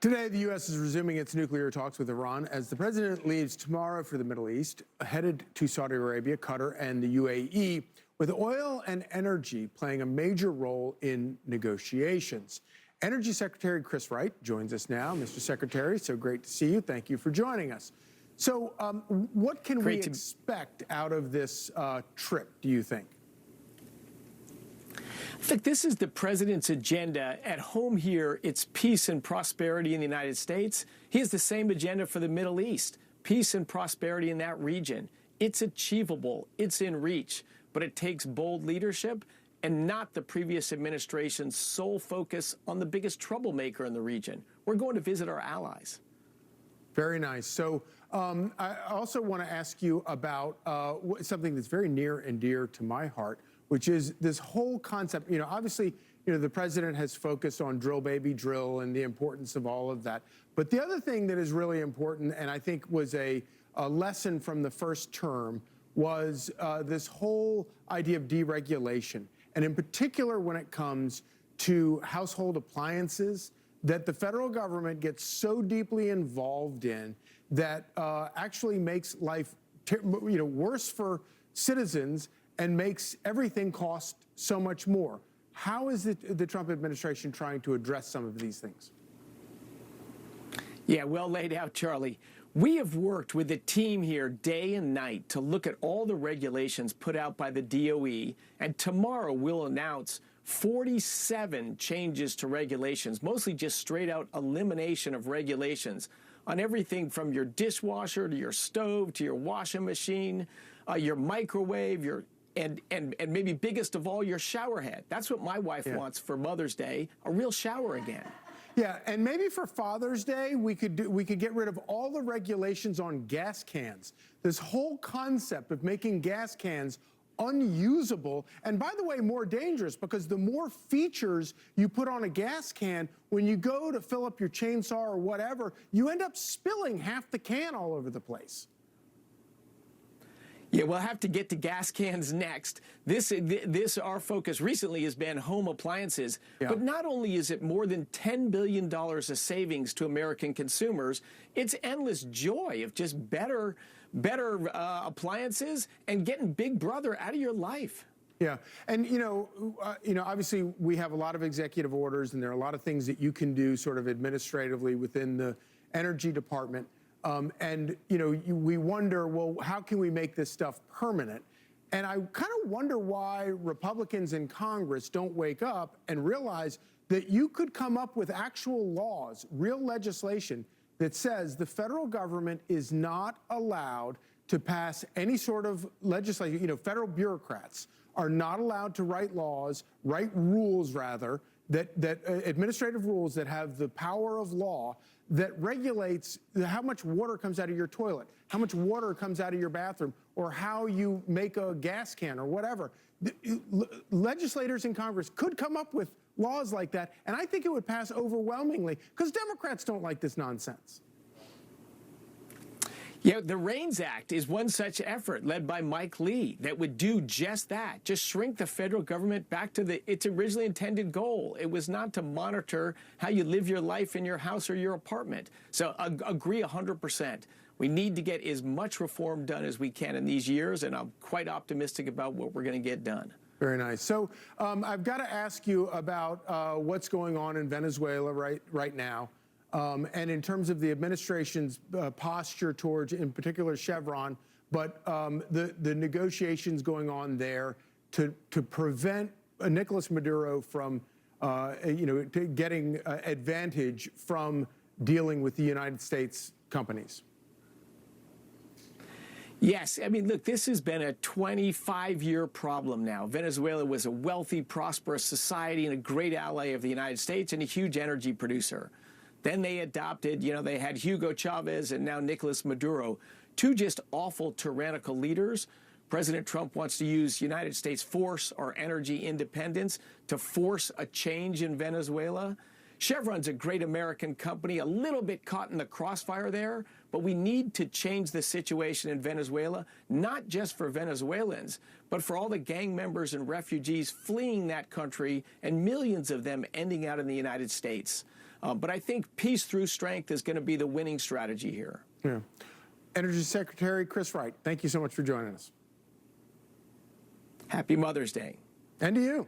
Today, the U.S. is resuming its nuclear talks with Iran as the president leaves tomorrow for the Middle East, headed to Saudi Arabia, Qatar, and the UAE, with oil and energy playing a major role in negotiations. Energy Secretary Chris Wright joins us now. Mr. Secretary, so great to see you. Thank you for joining us. So what can we expect out of this trip, do you think? I think this is the president's agenda. At home here, it's peace and prosperity in the United States. He has the same agenda for the Middle East, peace and prosperity in that region. It's achievable, it's in reach, but it takes bold leadership and not the previous administration's sole focus on the biggest troublemaker in the region. We're going to visit our allies. Very nice. So I also want to ask you about something that's very near and dear to my heart, which is this whole concept. Obviously, the president has focused on drill, baby, drill and the importance of all of that. But the other thing that is really important, and I think was a lesson from the first term, was this whole idea of deregulation. And in particular, when it comes to household appliances, that the federal government gets so deeply involved in that actually makes life worse for citizens and makes everything cost so much more. How is the Trump administration trying to address some of these things? Yeah, well laid out, Charlie. We have worked with the team here day and night to look at all the regulations put out by the DOE, and tomorrow we'll announce 47 changes to regulations, mostly just straight out elimination of regulations on everything from your dishwasher to your stove to your washing machine, your microwave, and maybe biggest of all, your shower head. That's what my wife wants for Mother's Day, a real shower again. Yeah, and maybe for Father's Day, we could get rid of all the regulations on gas cans. This whole concept of making gas cans unusable, and by the way, more dangerous, because the more features you put on a gas can, when you go to fill up your chainsaw or whatever, you end up spilling half the can all over the place. Yeah, we'll have to get to gas cans next. Our focus recently has been home appliances. Yeah. But not only is it more than $10 billion of savings to American consumers, it's endless joy of just better appliances and getting Big Brother out of your life. Yeah, and obviously we have a lot of executive orders, and there are a lot of things that you can do sort of administratively within the Energy Department. We wonder, well, how can we make this stuff permanent? And I kind of wonder why Republicans in Congress don't wake up and realize that you could come up with actual laws, real legislation that says the federal government is not allowed to pass any sort of legislation. Federal bureaucrats are not allowed to write laws, write rules rather, that administrative rules that have the power of law that regulates how much water comes out of your toilet, how much water comes out of your bathroom, or how you make a gas can or whatever. Legislators in Congress could come up with laws like that, and I think it would pass overwhelmingly, because Democrats don't like this nonsense. Yeah, the REINS Act is one such effort led by Mike Lee that would do just that, just shrink the federal government back to its originally intended goal. It was not to monitor how you live your life in your house or your apartment. So agree 100%. We need to get as much reform done as we can in these years, and I'm quite optimistic about what we're going to get done. Very nice. So I've got to ask you about what's going on in Venezuela right now. And in terms of the administration's posture towards, in particular, Chevron, but the negotiations going on there to prevent Nicolas Maduro from, getting advantage from dealing with the United States companies. Yes, I mean, look, this has been a 25-year problem now. Venezuela was a wealthy, prosperous society and a great ally of the United States and a huge energy producer. Then they adopted, they had Hugo Chavez and now Nicolas Maduro, two just awful, tyrannical leaders. President Trump wants to use United States force or energy independence to force a change in Venezuela. Chevron's a great American company, a little bit caught in the crossfire there, but we need to change the situation in Venezuela, not just for Venezuelans, but for all the gang members and refugees fleeing that country and millions of them ending out in the United States. But I think peace through strength is going to be the winning strategy here. Yeah. Energy Secretary Chris Wright, thank you so much for joining us. Happy Mother's Day. And to you.